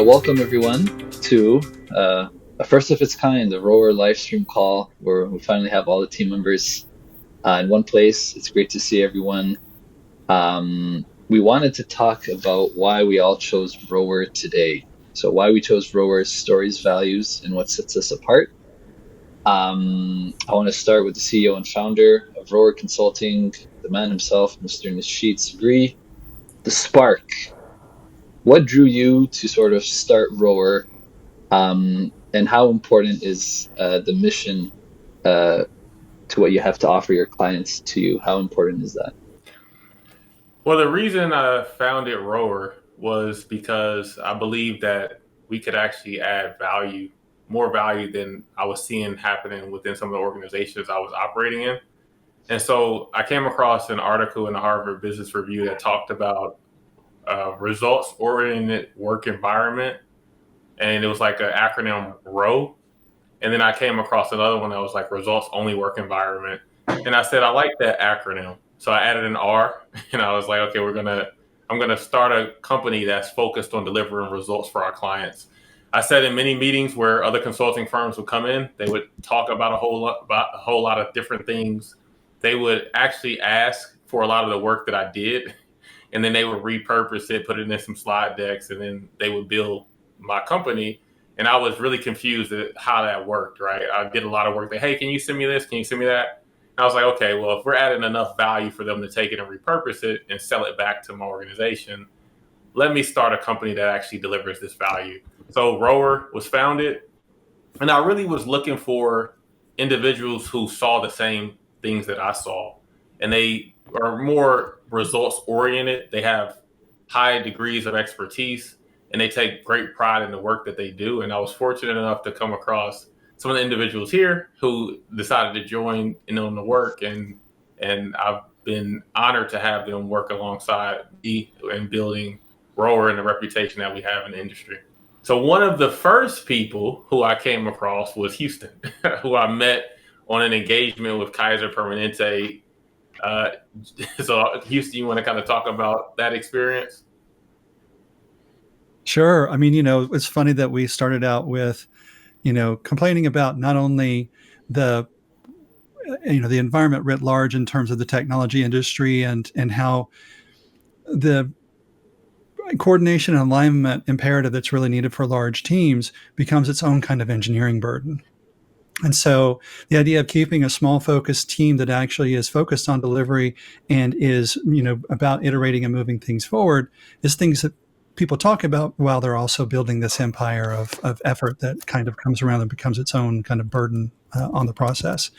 Welcome everyone to a first of its kind, a rower live stream call where we finally have all the team members in one place. It's great to see everyone. We wanted to talk about why we all chose rower today. So why we chose rower, stories, values, and what sets us apart. I want to start with the CEO and founder of Rower Consulting, the man himself, Mr. Nasheed. The spark. What drew you to sort of start Rower, and how important is the mission to what you have to offer your clients to you? How important is that? Well, the reason I founded Rower was because I believe that we could actually add value, more value than I was seeing happening within some of the organizations I was operating in. And so I came across an article in the Harvard Business Review that talked about results oriented work environment. And it was like an acronym ROW. And then I came across another one that was like results only work environment. And I said, I like that acronym. So I added an R and I was like, okay, I'm going to start a company that's focused on delivering results for our clients. I said in many meetings where other consulting firms would come in, they would talk about a whole lot of different things. They would actually ask for a lot of the work that I did, and then they would repurpose it, put it in some slide decks, and then they would build my company. And I was really confused at how that worked, right? I did a lot of work that, hey, can you send me this? Can you send me that? And I was like, okay, well, if we're adding enough value for them to take it and repurpose it and sell it back to my organization, let me start a company that actually delivers this value. So Rower was founded, and I really was looking for individuals who saw the same things that I saw. And they are more results oriented. They have high degrees of expertise and they take great pride in the work that they do. And I was fortunate enough to come across some of the individuals here who decided to join in on the work, and I've been honored to have them work alongside me in building Rower and the reputation that we have in the industry. So one of the first people who I came across was Houston, who I met on an engagement with Kaiser Permanente. Uh, so Houston, you want to kind of talk about that experience? Sure. I mean, it's funny that we started out with, complaining about not only the, the environment writ large in terms of the technology industry and how the coordination and alignment imperative that's really needed for large teams becomes its own kind of engineering burden. And so the idea of keeping a small focused team that actually is focused on delivery and is, about iterating and moving things forward is things that people talk about while they're also building this empire of effort that kind of comes around and becomes its own kind of burden on the process.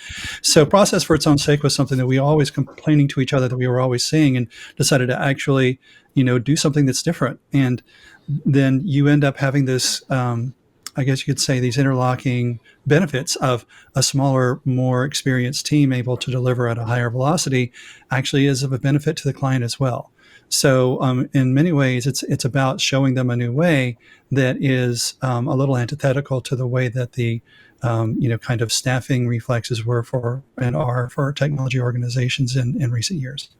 So process for its own sake was something that we always complaining to each other that we were always seeing, and decided to actually, do something that's different. And then you end up having this, I guess you could say, these interlocking benefits of a smaller, more experienced team able to deliver at a higher velocity actually is of a benefit to the client as well. So in many ways, it's about showing them a new way that is a little antithetical to the way that the kind of staffing reflexes were for and are for technology organizations in recent years.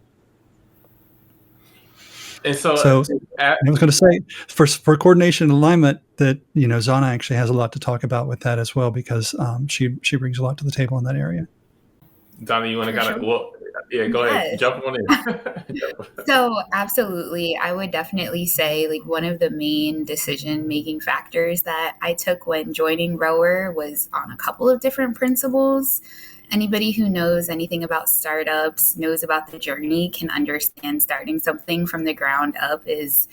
And so, So I was going to say for coordination and alignment that, Zhana actually has a lot to talk about with that as well, because she brings a lot to the table in that area. Zhana, you want to kind of, Sure. well, yeah, go ahead. Yes. Jump on in. So absolutely, I would definitely say like one of the main decision-making factors that I took when joining Rower was on a couple of different principles. Anybody who knows anything about startups, knows about the journey, can understand starting something from the ground up is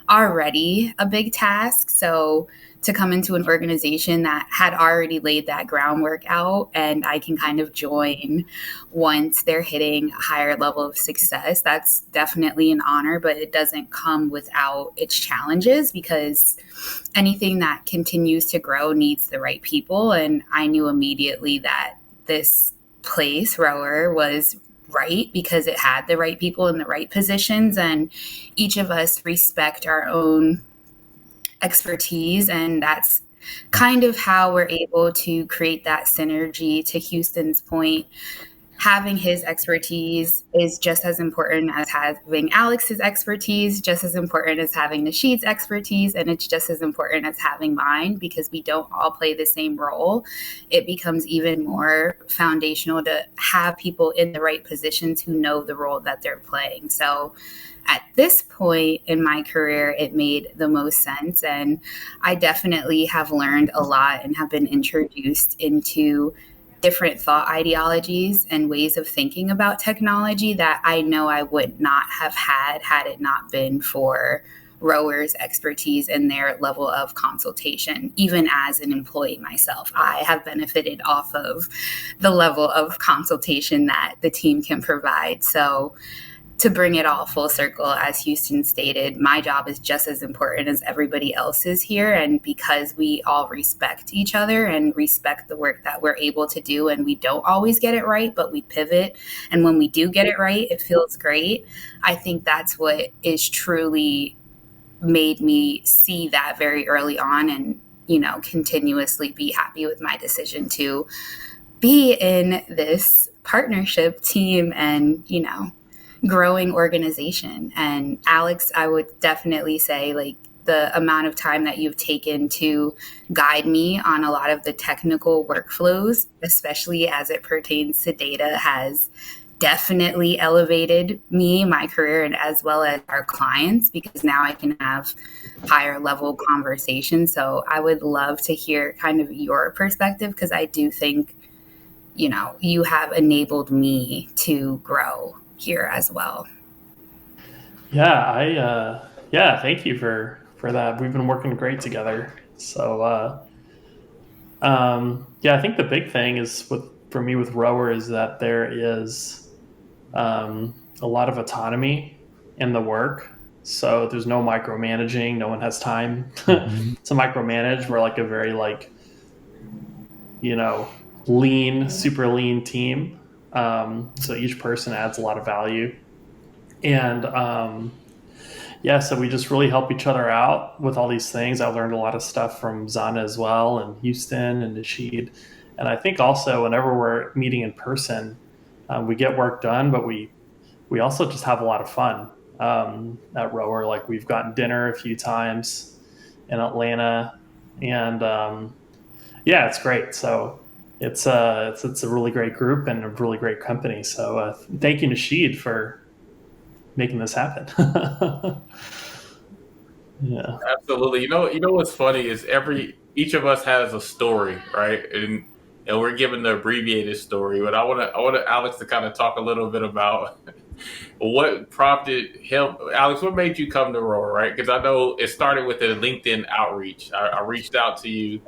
already a big task. So to come into an organization that had already laid that groundwork out and I can kind of join once they're hitting a higher level of success, that's definitely an honor, but it doesn't come without its challenges, because anything that continues to grow needs the right people. And I knew immediately that this place, Rower, was right because it had the right people in the right positions, and each of us respect our own expertise, and that's kind of how we're able to create that synergy. To Houston's point, having his expertise is just as important as having Alex's expertise, just as important as having Nasheed's expertise, and it's just as important as having mine, because we don't all play the same role. It becomes even more foundational to have people in the right positions who know the role that they're playing. So at this point in my career, it made the most sense. And I definitely have learned a lot and have been introduced into different thought ideologies and ways of thinking about technology that I know I would not have had it not been for Rower's expertise and their level of consultation. Even as an employee myself, I have benefited off of the level of consultation that the team can provide. So to bring it all full circle, as Houston stated, my job is just as important as everybody else's here. And because we all respect each other and respect the work that we're able to do, and we don't always get it right, but we pivot. And when we do get it right, it feels great. I think that's what is truly made me see that very early on, and, continuously be happy with my decision to be in this partnership team and, growing organization. And Alex, I would definitely say, like, the amount of time that you've taken to guide me on a lot of the technical workflows, especially as it pertains to data, has definitely elevated me, my career, and as well as our clients, because now I can have higher level conversations. So I would love to hear kind of your perspective, because I do think, you have enabled me to grow here as well. Thank you for that. We've been working great together. So I think the big thing is for me with Rower is that there is a lot of autonomy in the work. So there's no micromanaging. No one has time to micromanage. We're like a very super lean team. So each person adds a lot of value. And so we just really help each other out with all these things. I learned a lot of stuff from Zhana as well, and Houston and Nasheed. And I think also whenever we're meeting in person, we get work done, but we also just have a lot of fun at Rower. Like, we've gotten dinner a few times in Atlanta, and it's great. So it's a really great group and a really great company. So thank you, Nasheed, for making this happen. Yeah, absolutely. You know what's funny is each of us has a story, right? And we're given the abbreviated story. But I want Alex to kind of talk a little bit about what prompted him. Alex, what made you come to Roar, right? Because I know it started with a LinkedIn outreach. I reached out to you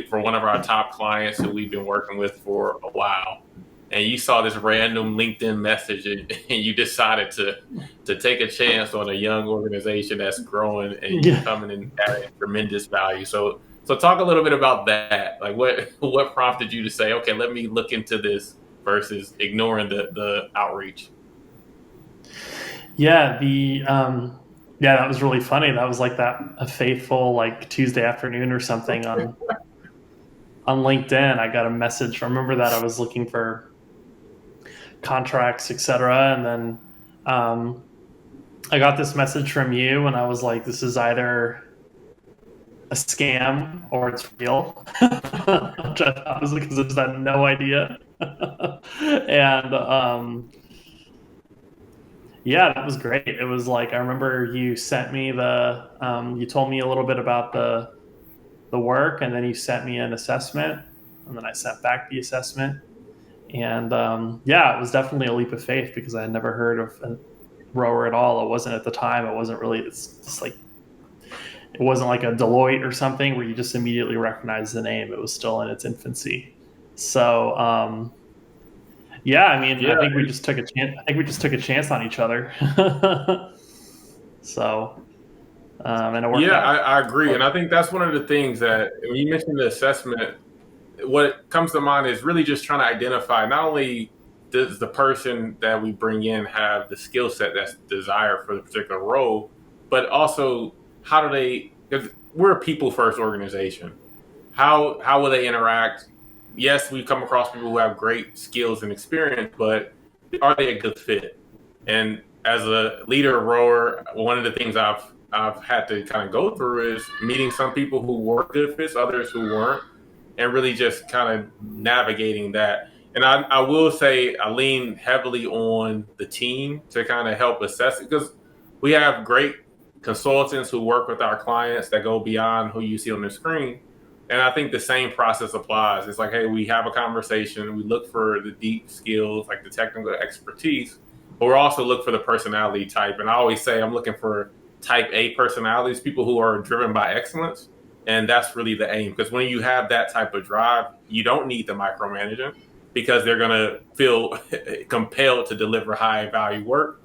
for one of our top clients who we've been working with for a while. And you saw this random LinkedIn message, and you decided to take a chance on a young organization that's growing, and you're coming and adding tremendous value. So talk a little bit about that. Like, what prompted you to say, okay, let me look into this versus ignoring the outreach? Yeah, that was really funny. That was like a faithful Tuesday afternoon or something on LinkedIn. I got a message. I remember that I was looking for contracts, etc. And then I got this message from you, and I was like, this is either a scam or it's real. Which I thought was because I just had no idea. And that was great. It was like, I remember you sent me you told me a little bit about the work, and then you sent me an assessment, and then I sent back the assessment. And it was definitely a leap of faith, because I had never heard of a Rower at all. It wasn't at the time. It wasn't really, it's just like, it wasn't like a Deloitte or something where you just immediately recognize the name. It was still in its infancy. So, I think we just took a chance. I think we just took a chance on each other. So, and it worked out. I agree. And I think that's one of the things that, when you mentioned the assessment, what comes to mind is really just trying to identify, not only does the person that we bring in have the skill set that's desired for the particular role, but also how do they, because we're a people first organization, how will they interact yes, we come across people who have great skills and experience, but are they a good fit? And as a leader rower, one of the things I've had to kind of go through is meeting some people who were good fits, others who weren't, and really just kind of navigating that. And I will say I lean heavily on the team to kind of help assess it, because we have great consultants who work with our clients that go beyond who you see on the screen. And I think the same process applies. It's like, hey, we have a conversation, we look for the deep skills, like the technical expertise, but we're also look for the personality type. And I always say I'm looking for type A personalities, people who are driven by excellence. And that's really the aim, because when you have that type of drive, you don't need the micromanaging, because they're going to feel compelled to deliver high value work.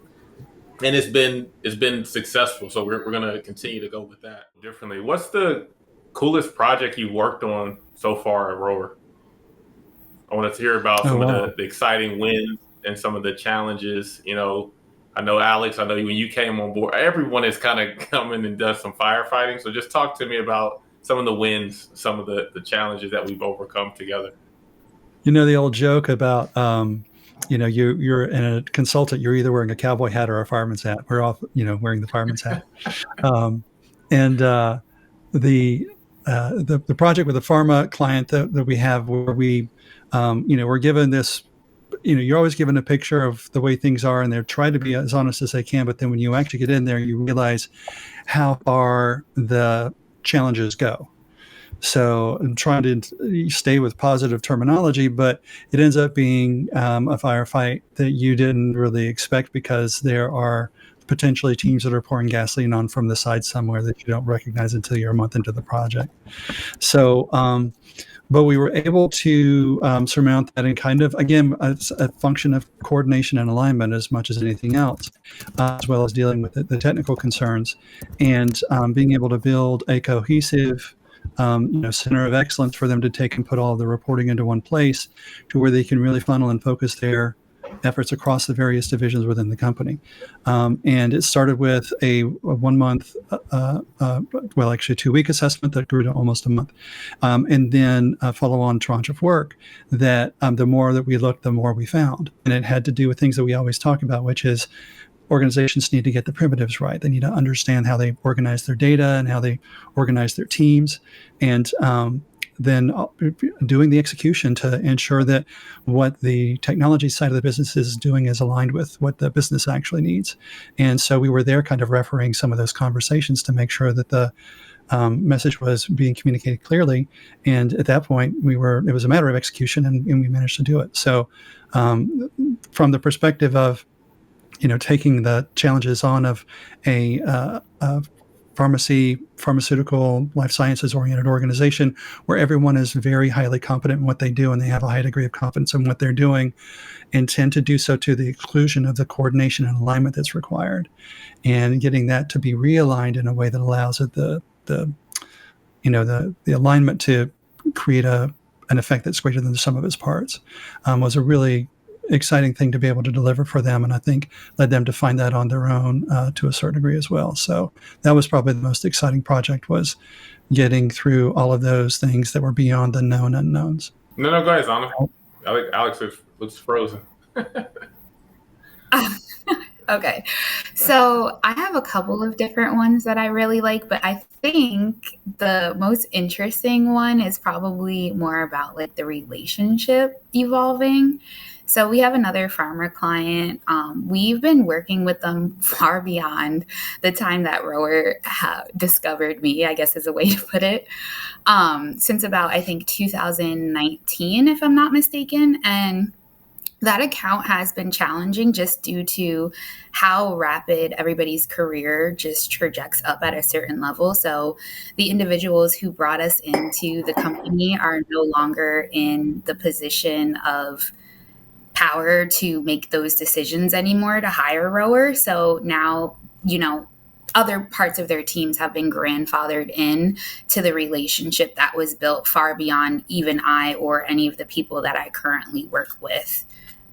And it's been successful. So we're going to continue to go with that differently. What's the coolest project you worked on so far at Rover? I wanted to hear about some of the exciting wins and some of the challenges. I know Alex, I know when you came on board, everyone has kind of come in and done some firefighting. So just talk to me about some of the wins, some of the challenges that we've overcome together. The old joke about, you're in a consultant, you're either wearing a cowboy hat or a fireman's hat. We're all, wearing the fireman's hat. And the project with the pharma client that we have, where we, we're given this, you're always given a picture of the way things are, and they're trying to be as honest as they can. But then when you actually get in there, you realize how far the challenges go. So I'm trying to stay with positive terminology, but it ends up being a firefight that you didn't really expect, because there are potentially teams that are pouring gasoline on from the side somewhere that you don't recognize until you're a month into the project. So, but we were able to surmount that, and kind of, again, a function of coordination and alignment as much as anything else, as well as dealing with the technical concerns, and being able to build a cohesive center of excellence for them to take and put all of the reporting into one place, to where they can really funnel and focus their efforts across the various divisions within the company. And it started with a 1 month, actually 2 week assessment that grew to almost a month. And then a follow on tranche of work that the more that we looked, the more we found. And it had to do with things that we always talk about, which is organizations need to get the primitives right. They need to understand how they organize their data and how they organize their teams, and then doing the execution to ensure that what the technology side of the business is doing is aligned with what the business actually needs. And so we were there kind of refereeing some of those conversations to make sure that the message was being communicated clearly. And at that point, it was a matter of execution, and we managed to do it. So from the perspective of taking the challenges on of a pharmaceutical, life sciences oriented organization, where everyone is very highly competent in what they do, and they have a high degree of confidence in what they're doing, and tend to do so to the exclusion of the coordination and alignment that's required, and getting that to be realigned in a way that allows it the alignment to create an effect that's greater than the sum of its parts, was a really exciting thing to be able to deliver for them, and I think led them to find that on their own to a certain degree as well. So that was probably the most exciting project, was getting through all of those things that were beyond the known unknowns. No, go ahead, Zhana. Alex looks frozen. Okay, so I have a couple of different ones that I really like, but I think the most interesting one is probably more about like the relationship evolving. So we have another farmer client. We've been working with them far beyond the time that Rower discovered me, I guess is a way to put it, since about, I think, 2019, if I'm not mistaken. And that account has been challenging just due to how rapid everybody's career just trajects up at a certain level. So the individuals who brought us into the company are no longer in the position of power to make those decisions anymore to hire Rower. So now, other parts of their teams have been grandfathered in to the relationship that was built far beyond even I or any of the people that I currently work with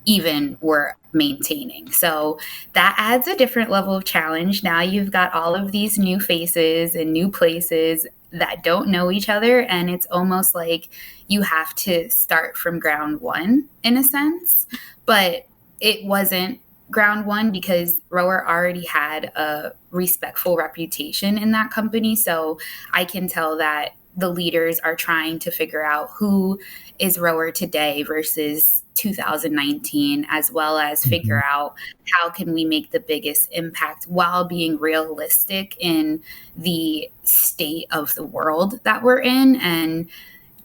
even were maintaining. So that adds a different level of challenge. Now you've got all of these new faces and new places that don't know each other. And it's almost like you have to start from ground one in a sense. But it wasn't ground one because Rower already had a respectful reputation in that company. So I can tell that the leaders are trying to figure out who is Rower today versus 2019, as well as figure out how can we make the biggest impact while being realistic in the state of the world that we're in and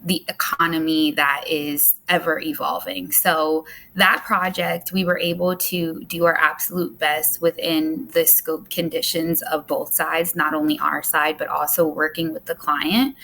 the economy that is ever evolving. So that project, we were able to do our absolute best within the scope conditions of both sides, not only our side, but also working with the client,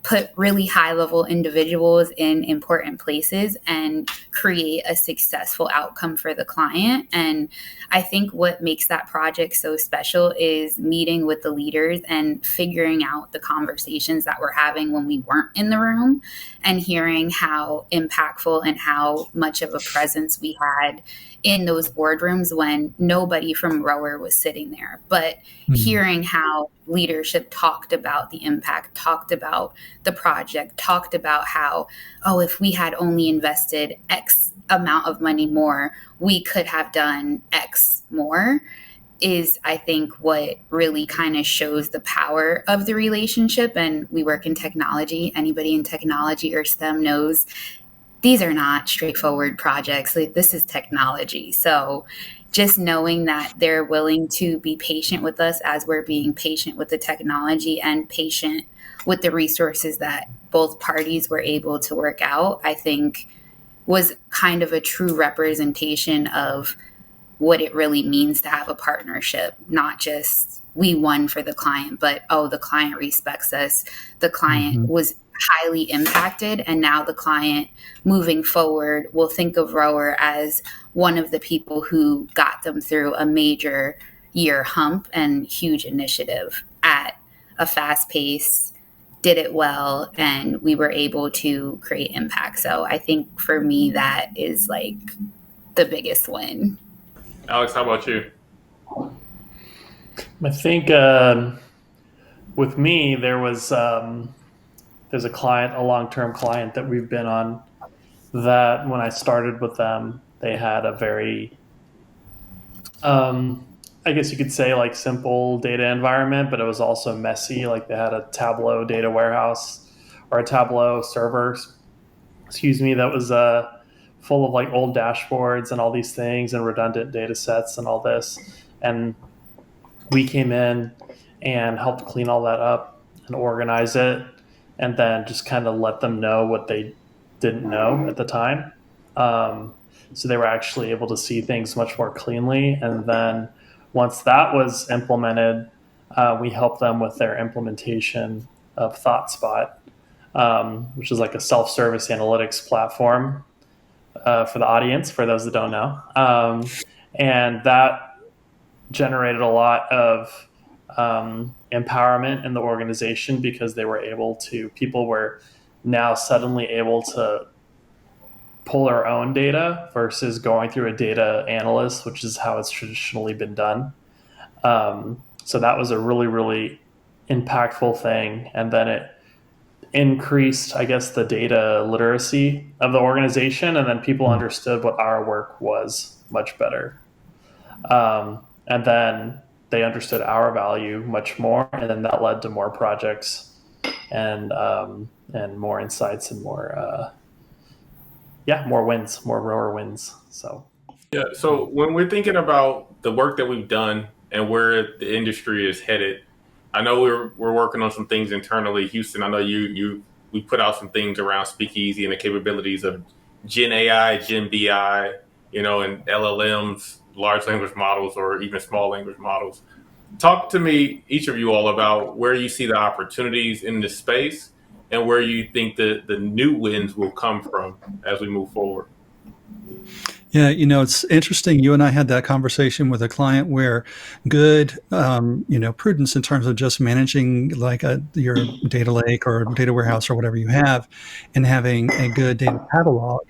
put really high level individuals in important places and create a successful outcome for the client. And I think what makes that project so special is meeting with the leaders and figuring out the conversations that we're having when we weren't in the room and hearing how impactful and how much of a presence we had in those boardrooms when nobody from Rower was sitting there. But hearing how leadership talked about the impact, talked about the project, talked about how, oh, if we had only invested X amount of money more, we could have done X more, is I think what really kind of shows the power of the relationship. And we work in technology. Anybody in technology or STEM knows these are not straightforward projects. Like, this is technology. So just knowing that they're willing to be patient with us as we're being patient with the technology and patient with the resources that both parties were able to work out, I think was kind of a true representation of what it really means to have a partnership, not just we won for the client, but, oh, the client respects us. The client was highly impacted. And now the client moving forward will think of Rower as one of the people who got them through a major year hump and huge initiative at a fast pace, did it well, and we were able to create impact. So I think for me, that is like the biggest win. Alex, how about you? I think with me, there's a client, a long-term client that we've been on, that when I started with them, they had a very, I guess you could say, like, simple data environment, but it was also messy. Like, they had a Tableau data warehouse or a Tableau server, that was full of like old dashboards and all these things and redundant data sets and all this. And we came in and helped clean all that up and organize it, and then just kind of let them know what they didn't know at the time. So they were actually able to see things much more cleanly. And then once that was implemented, we helped them with their implementation of ThoughtSpot, which is like a self-service analytics platform for the audience, for those that don't know. And that generated a lot of empowerment in the organization, because people were now suddenly able to pull their own data versus going through a data analyst, which is how it's traditionally been done. So that was a really, really impactful thing. And then it increased, I guess, the data literacy of the organization, and then people understood what our work was much better. And then they understood our value much more, and then that led to more projects and more insights and more wins, more Rower wins. So when we're thinking about the work that we've done and where the industry is headed, I know we're working on some things internally. Houston, I know we put out some things around Speakeasy and the capabilities of Gen AI, Gen BI, and LLMs, large language models, or even small language models. Talk to me, each of you all, about where you see the opportunities in this space and where you think the new wins will come from as we move forward. Yeah, it's interesting. You and I had that conversation with a client where good, prudence in terms of just managing like your data lake or data warehouse or whatever you have, and having a good data catalog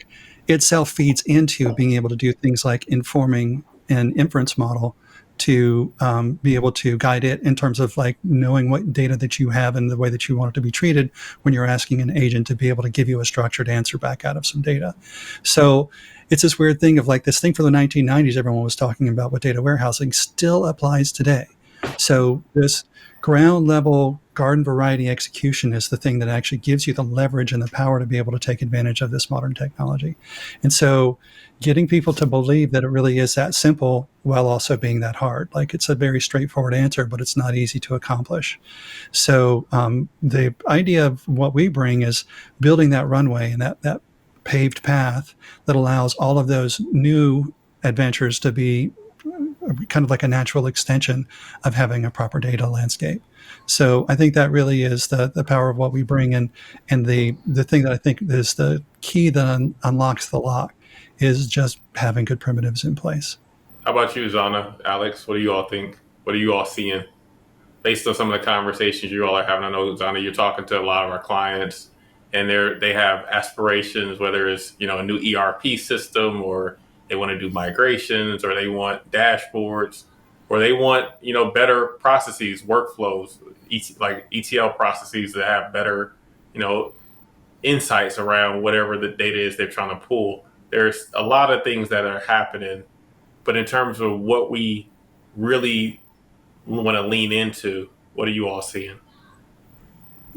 itself feeds into being able to do things like informing an inference model to be able to guide it in terms of like knowing what data that you have and the way that you want it to be treated when you're asking an agent to be able to give you a structured answer back out of some data. So it's this weird thing of like this thing from the 1990s everyone was talking about with data warehousing still applies today. So this ground level garden variety execution is the thing that actually gives you the leverage and the power to be able to take advantage of this modern technology. And so getting people to believe that it really is that simple while also being that hard. Like it's a very straightforward answer, but it's not easy to accomplish. So the idea of what we bring is building that runway and that paved path that allows all of those new adventures to be kind of like a natural extension of having a proper data landscape. So I think that really is the power of what we bring in. And the thing that I think is the key that unlocks the lock is just having good primitives in place. How about you, Zhana, Alex? What do you all think? What are you all seeing based on some of the conversations you all are having? I know, Zhana, you're talking to a lot of our clients, and they have aspirations, whether it's a new ERP system, or they want to do migrations, or they want dashboards, or they want better processes, workflows, like ETL processes that have better insights around whatever the data is they're trying to pull. There's a lot of things that are happening, but in terms of what we really want to lean into, what are you all seeing?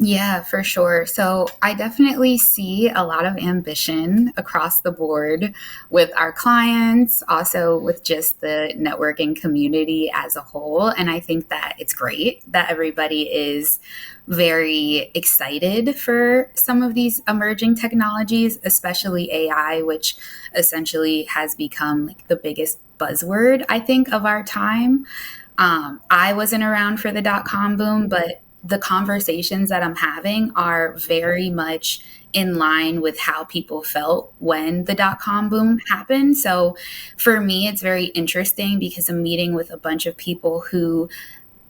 Yeah, for sure. So I definitely see a lot of ambition across the board with our clients, also with just the networking community as a whole. And I think that it's great that everybody is very excited for some of these emerging technologies, especially AI, which essentially has become like the biggest buzzword, I think, of our time. I wasn't around for the dot-com boom, but the conversations that I'm having are very much in line with how people felt when the dot-com boom happened. So for me, it's very interesting because I'm meeting with a bunch of people who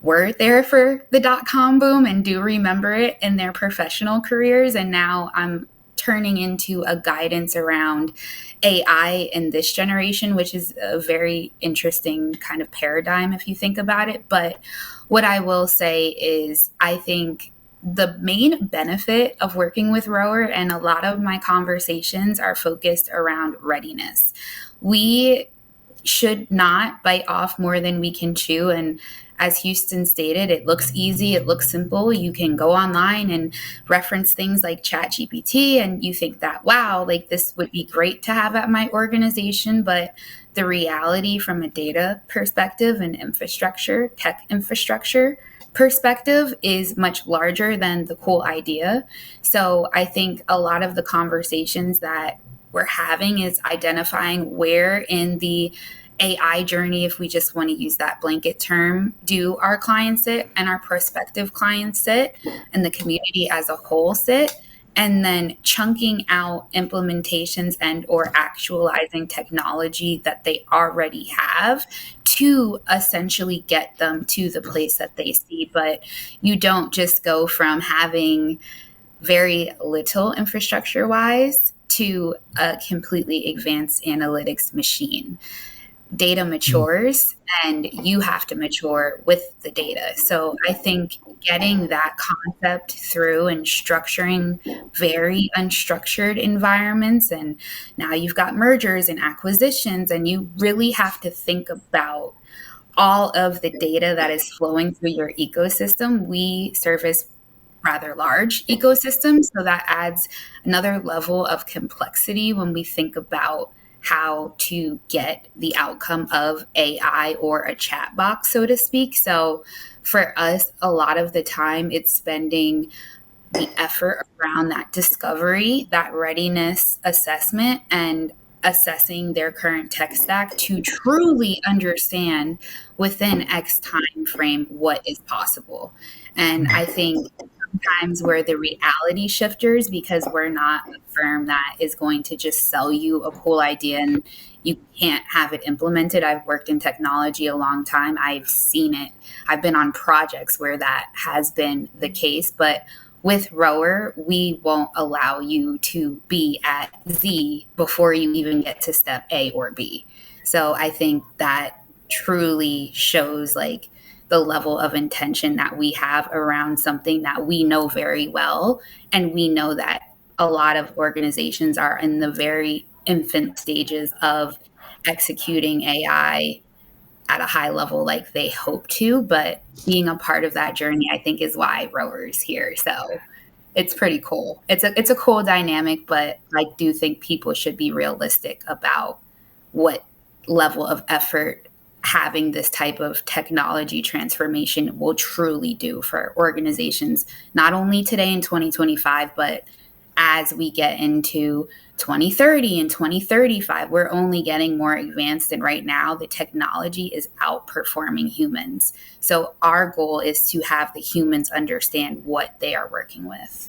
were there for the dot-com boom and do remember it in their professional careers. And now I'm turning into a guidance around AI in this generation, which is a very interesting kind of paradigm if you think about it. But what I will say is I think the main benefit of working with Rower, and a lot of my conversations are focused around readiness. We should not bite off more than we can chew. And as Houston stated, it looks easy, it looks simple. You can go online and reference things like ChatGPT, and you think that, wow, like this would be great to have at my organization. But the reality from a data perspective and infrastructure, tech infrastructure perspective is much larger than the cool idea. So I think a lot of the conversations that we're having is identifying where in the AI journey, if we just want to use that blanket term, do our clients sit and our prospective clients sit and the community as a whole sit, and then chunking out implementations and or actualizing technology that they already have to essentially get them to the place that they see. But you don't just go from having very little infrastructure wise to a completely advanced analytics machine. Data matures and you have to mature with the data. So I think getting that concept through and structuring very unstructured environments, and now you've got mergers and acquisitions, and you really have to think about all of the data that is flowing through your ecosystem. We service rather large ecosystems, so that adds another level of complexity when we think about how to get the outcome of AI or a chat box, so to speak. So for us, a lot of the time it's spending the effort around that discovery, that readiness assessment, and assessing their current tech stack to truly understand within X time frame what is possible. And I think sometimes we're the reality shifters because we're not a firm that is going to just sell you a cool idea and you can't have it implemented. I've worked in technology a long time. I've seen it. I've been on projects where that has been the case. But with Rower, we won't allow you to be at Z before you even get to step A or B. So I think that truly shows like the level of intention that we have around something that we know very well. And we know that a lot of organizations are in the very infant stages of executing AI at a high level like they hope to. But being a part of that journey, I think, is why Rower is here. So it's pretty cool. It's a cool dynamic, but I do think people should be realistic about what level of effort having this type of technology transformation will truly do for organizations, not only today in 2025, but as we get into 2030 and 2035, we're only getting more advanced. And right now, the technology is outperforming humans. So our goal is to have the humans understand what they are working with.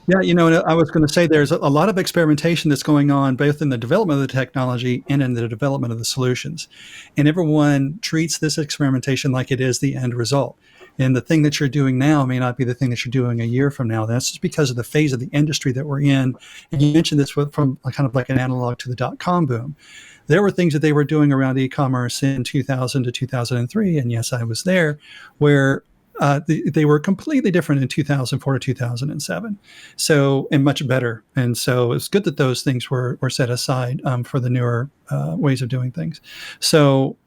Yeah, I was going to say there's a lot of experimentation that's going on both in the development of the technology and in the development of the solutions. And everyone treats this experimentation like it is the end result. And the thing that you're doing now may not be the thing that you're doing a year from now. That's just because of the phase of the industry that we're in. And you mentioned this from kind of like an analog to the dot-com boom. There were things that they were doing around e-commerce in 2000 to 2003, and yes, I was there, where they were completely different in 2004 to 2007. So, and much better. And so it's good that those things were set aside for the newer ways of doing things. So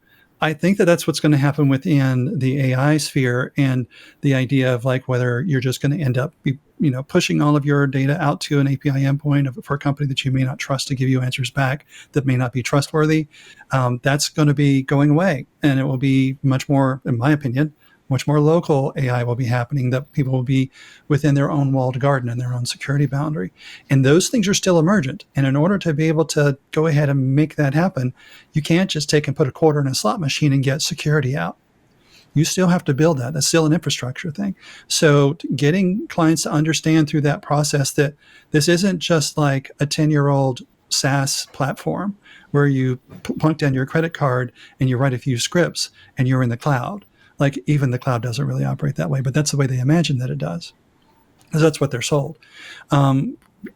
I think that that's what's going to happen within the AI sphere, and the idea of like whether you're just going to end up pushing all of your data out to an API endpoint for a company that you may not trust to give you answers back that may not be trustworthy. That's going to be going away, and it will be much more, in my opinion, much more local AI will be happening, that people will be within their own walled garden and their own security boundary. And those things are still emergent. And in order to be able to go ahead and make that happen, you can't just take and put a quarter in a slot machine and get security out. You still have to build that. That's still an infrastructure thing. So getting clients to understand through that process that this isn't just like a 10-year-old SaaS platform where you plunk down your credit card and you write a few scripts and you're in the cloud. Like, even the cloud doesn't really operate that way, but that's the way they imagine that it does, because that's what they're sold.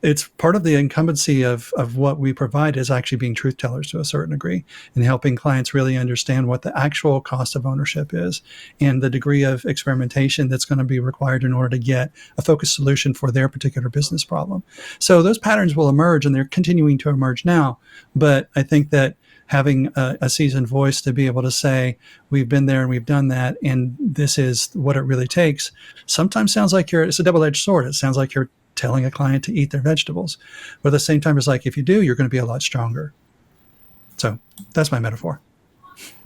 It's part of the incumbency of what we provide is actually being truth tellers to a certain degree, and helping clients really understand what the actual cost of ownership is and the degree of experimentation that's going to be required in order to get a focused solution for their particular business problem. So those patterns will emerge, and they're continuing to emerge now. But I think that having a seasoned voice to be able to say, we've been there and we've done that, and this is what it really takes, sometimes sounds like it's a double-edged sword. It sounds like you're telling a client to eat their vegetables. But at the same time, it's like, if you do, you're going to be a lot stronger. So that's my metaphor.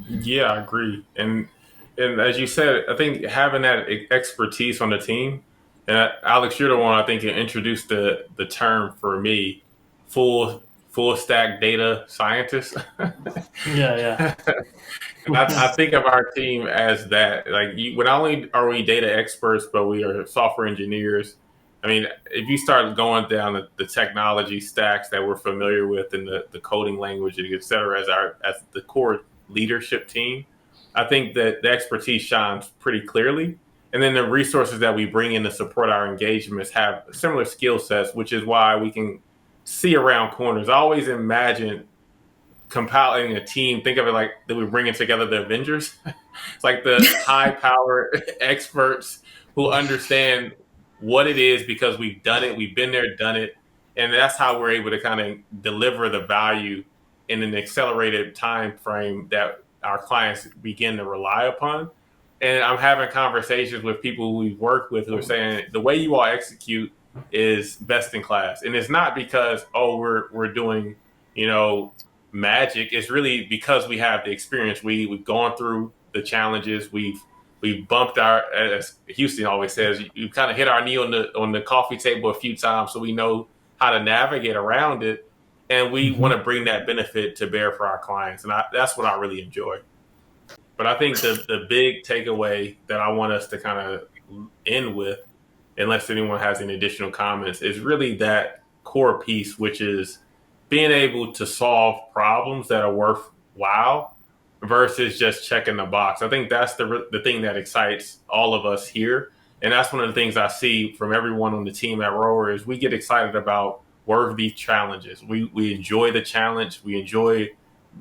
Yeah, I agree. And as you said, I think having that expertise on the team, and Alex, you're the one I think you introduced the term for me, full stack data scientist. Yeah. And I think of our team as that. Like, not only are we data experts, but we are software engineers. I mean, if you start going down the technology stacks that we're familiar with, and the coding language, et cetera, as the core leadership team, I think that the expertise shines pretty clearly. And then the resources that we bring in to support our engagements have similar skill sets, which is why we can see around corners. I always imagine compiling a team. Think of it like that we're bringing together the Avengers. It's like the high power experts who understand what it is, because we've done it, we've been there, done it, and that's how we're able to kind of deliver the value in an accelerated time frame that our clients begin to rely upon. And I'm having conversations with people who we've worked with who are saying the way you all execute is best in class. And it's not because, we're doing, magic. It's really because we have the experience. We've gone through the challenges. We've bumped as Houston always says, you kind of hit our knee on the coffee table a few times, so we know how to navigate around it. And we want to bring that benefit to bear for our clients. And that's what I really enjoy. But I think the big takeaway that I want us to kind of end with, unless anyone has any additional comments, is really that core piece, which is being able to solve problems that are worthwhile versus just checking the box. I think that's the thing that excites all of us here. And that's one of the things I see from everyone on the team at Rower is we get excited about worthy challenges. We enjoy the challenge. We enjoy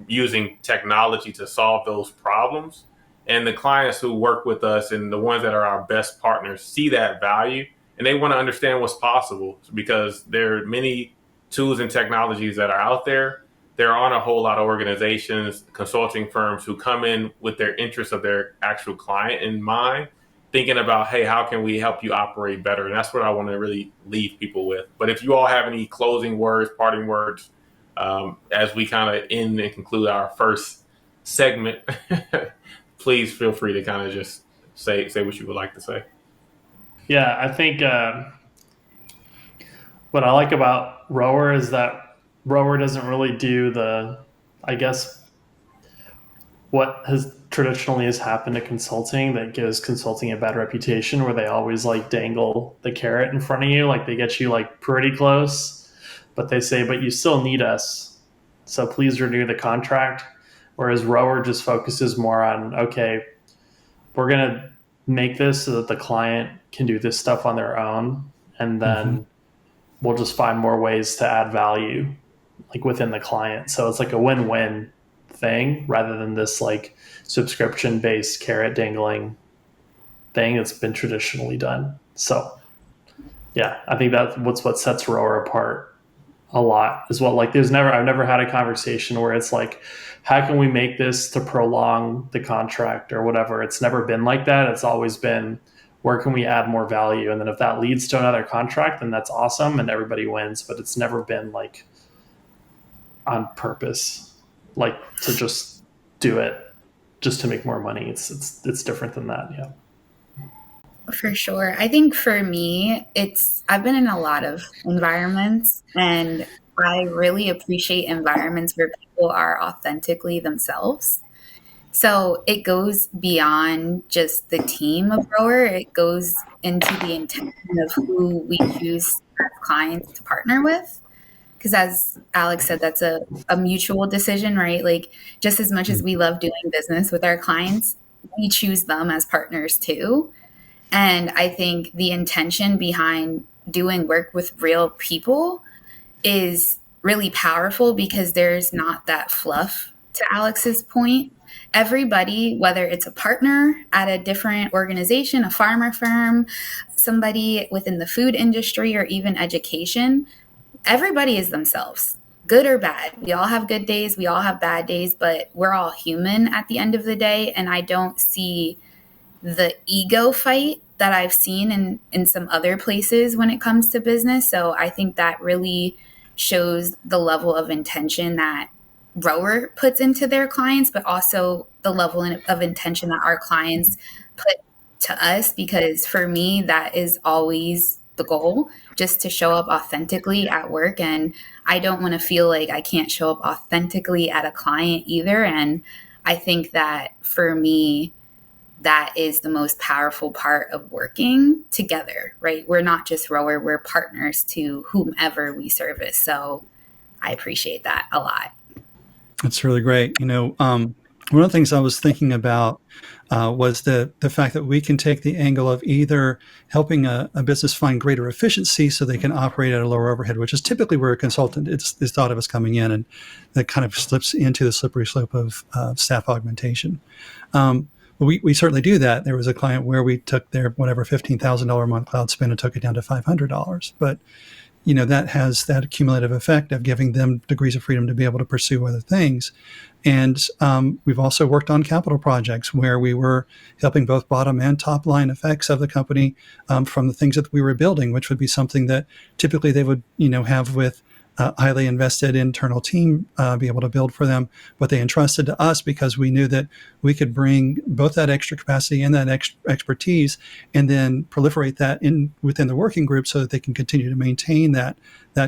using technology to solve those problems. And the clients who work with us and the ones that are our best partners see that value, and they want to understand what's possible, because there are many tools and technologies that are out there. There aren't a whole lot of organizations, consulting firms who come in with their interests of their actual client in mind, thinking about, hey, how can we help you operate better? And that's what I want to really leave people with. But if you all have any closing words, parting words, as we kind of end and conclude our first segment, please feel free to kind of just say what you would like to say. Yeah, I think what I like about Rower is that Rower doesn't really do I guess, what has traditionally has happened to consulting that gives consulting a bad reputation, where they always like dangle the carrot in front of you, like they get you like pretty close, but they say, but you still need us, so please renew the contract. Whereas Rower just focuses more on, okay, we're going to make this so that the client can do this stuff on their own, and then we'll just find more ways to add value like within the client. So it's like a win-win thing, rather than this like subscription based carrot dangling thing that's been traditionally done. So yeah, I think that's what sets Rower apart a lot as well. Like I've never had a conversation where it's like, how can we make this to prolong the contract or whatever? It's never been like that. It's always been, where can we add more value? And then if that leads to another contract, then that's awesome and everybody wins. But it's never been like on purpose, like to just do it just to make more money. It's different than that. Yeah. For sure. I think for me, I've been in a lot of environments, and I really appreciate environments where people are authentically themselves. So it goes beyond just the team of Rower. It goes into the intention of who we choose as clients to partner with. Because as Alex said, that's a mutual decision, right? Like, just as much as we love doing business with our clients, we choose them as partners too. And I think the intention behind doing work with real people is really powerful, because there's not that fluff, to Alex's point. Everybody, whether it's a partner at a different organization, a pharma firm, somebody within the food industry, or even education, everybody is themselves, good or bad. We all have good days, we all have bad days, but we're all human at the end of the day. And I don't see the ego fight that I've seen in some other places when it comes to business. So I think that really shows the level of intention that Rower puts into their clients, but also the level of intention that our clients put to us. Because for me, that is always the goal, just to show up authentically at work. And I don't want to feel like I can't show up authentically at a client either. And I think that for me, that is the most powerful part of working together, right? We're not just Rower, we're partners to whomever we service. So I appreciate that a lot. That's really great. One of the things I was thinking about was the fact that we can take the angle of either helping a business find greater efficiency so they can operate at a lower overhead, which is typically where a consultant is thought of as coming in, and that kind of slips into the slippery slope of staff augmentation. We certainly do that. There was a client where we took their whatever $15,000 a month cloud spend and took it down to $500. But that has that cumulative effect of giving them degrees of freedom to be able to pursue other things. And we've also worked on capital projects where we were helping both bottom and top line effects of the company from the things that we were building, which would be something that typically they would have with highly invested internal team be able to build for them, but they entrusted to us because we knew that we could bring both that extra capacity and that expertise, and then proliferate that within the working group so that they can continue to maintain that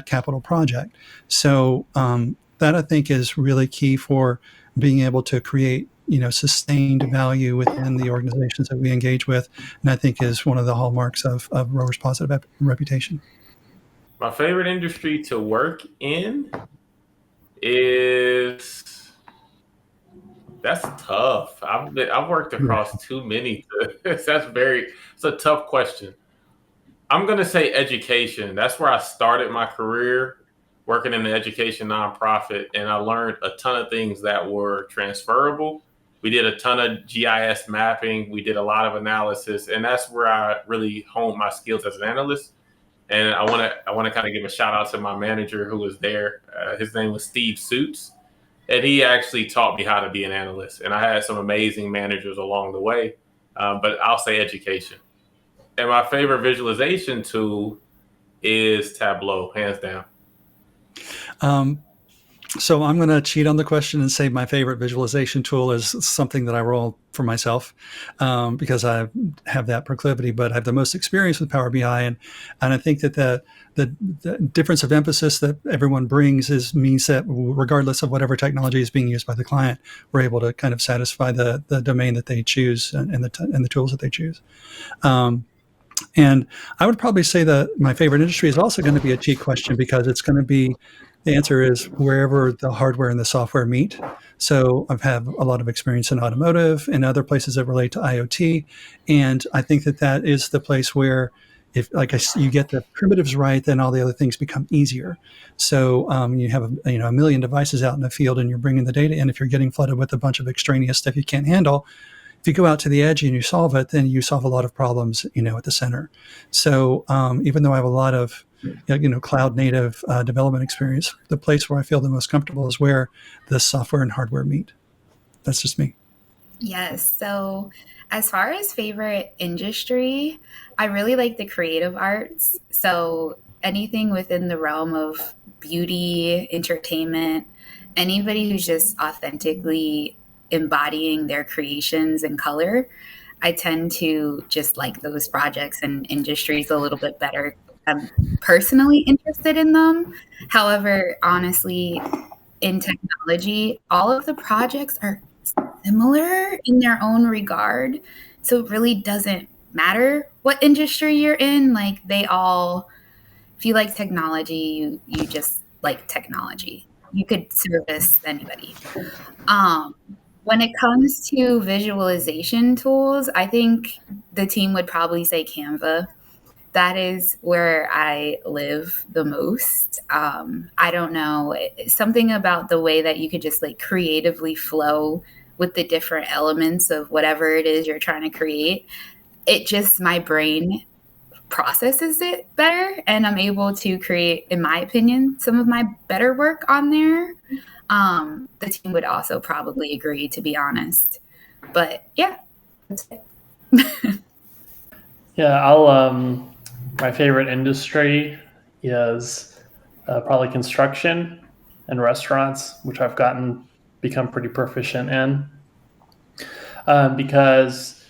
capital project. So that I think is really key for being able to create sustained value within the organizations that we engage with, and I think is one of the hallmarks of Rower's positive reputation. My favorite industry to work in is, that's tough. I've worked across too many. It's a tough question. I'm going to say education. That's where I started my career, working in the education nonprofit, and I learned a ton of things that were transferable. We did a ton of GIS mapping. We did a lot of analysis, and that's where I really honed my skills as an analyst. And I want to kind of give a shout out to my manager who was there. His name was Steve Suits, and he actually taught me how to be an analyst. And I had some amazing managers along the way, but I'll say education. And my favorite visualization tool is Tableau, hands down. So I'm going to cheat on the question and say my favorite visualization tool is something that I roll for myself, because I have that proclivity, but I have the most experience with Power BI. And I think that the difference of emphasis that everyone brings means that regardless of whatever technology is being used by the client, we're able to kind of satisfy the domain that they choose and the tools that they choose. And I would probably say that my favorite industry is also going to be a cheat question, because it's going to be, the answer is wherever the hardware and the software meet. So I've had a lot of experience in automotive and other places that relate to IoT. And I think that is the place where, if you get the primitives right, then all the other things become easier. So you have a million devices out in the field and you're bringing the data in. If you're getting flooded with a bunch of extraneous stuff you can't handle, if you go out to the edge and you solve it, then you solve a lot of problems, at the center. So even though I have a lot of, cloud native development experience, the place where I feel the most comfortable is where the software and hardware meet. That's just me. Yes. So as far as favorite industry, I really like the creative arts. So anything within the realm of beauty, entertainment, anybody who's just authentically embodying their creations in color, I tend to just like those projects and industries a little bit better. I'm personally interested in them. However, honestly, in technology, all of the projects are similar in their own regard. So it really doesn't matter what industry you're in. Like if you like technology, you just like technology. You could service anybody. When it comes to visualization tools, I think the team would probably say Canva. That is where I live the most. I don't know, something about the way that you could just creatively flow with the different elements of whatever it is you're trying to create. My brain processes it better, and I'm able to create, in my opinion, some of my better work on there. The team would also probably agree, to be honest. But yeah, that's it. Yeah, my favorite industry is probably construction and restaurants, which I've become pretty proficient in, because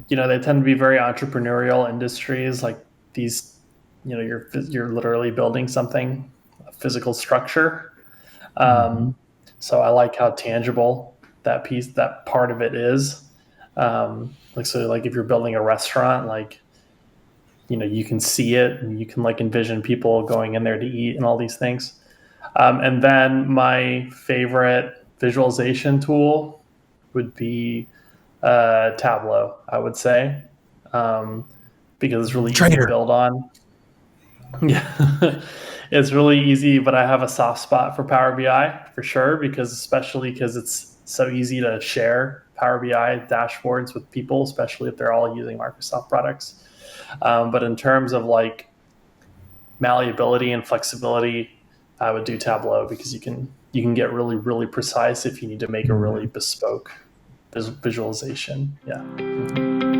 they tend to be very entrepreneurial industries. Like these, you're literally building something, a physical structure. So I like how tangible that part of it is. If you're building a restaurant, you can see it and you can envision people going in there to eat and all these things. And then my favorite visualization tool would be Tableau, I would say, because it's really easy to build on. Yeah, it's really easy, but I have a soft spot for Power BI for sure, especially because it's so easy to share Power BI dashboards with people, especially if they're all using Microsoft products. But in terms of malleability and flexibility, I would do Tableau, because you can get really, really precise if you need to make a really bespoke visualization. Yeah.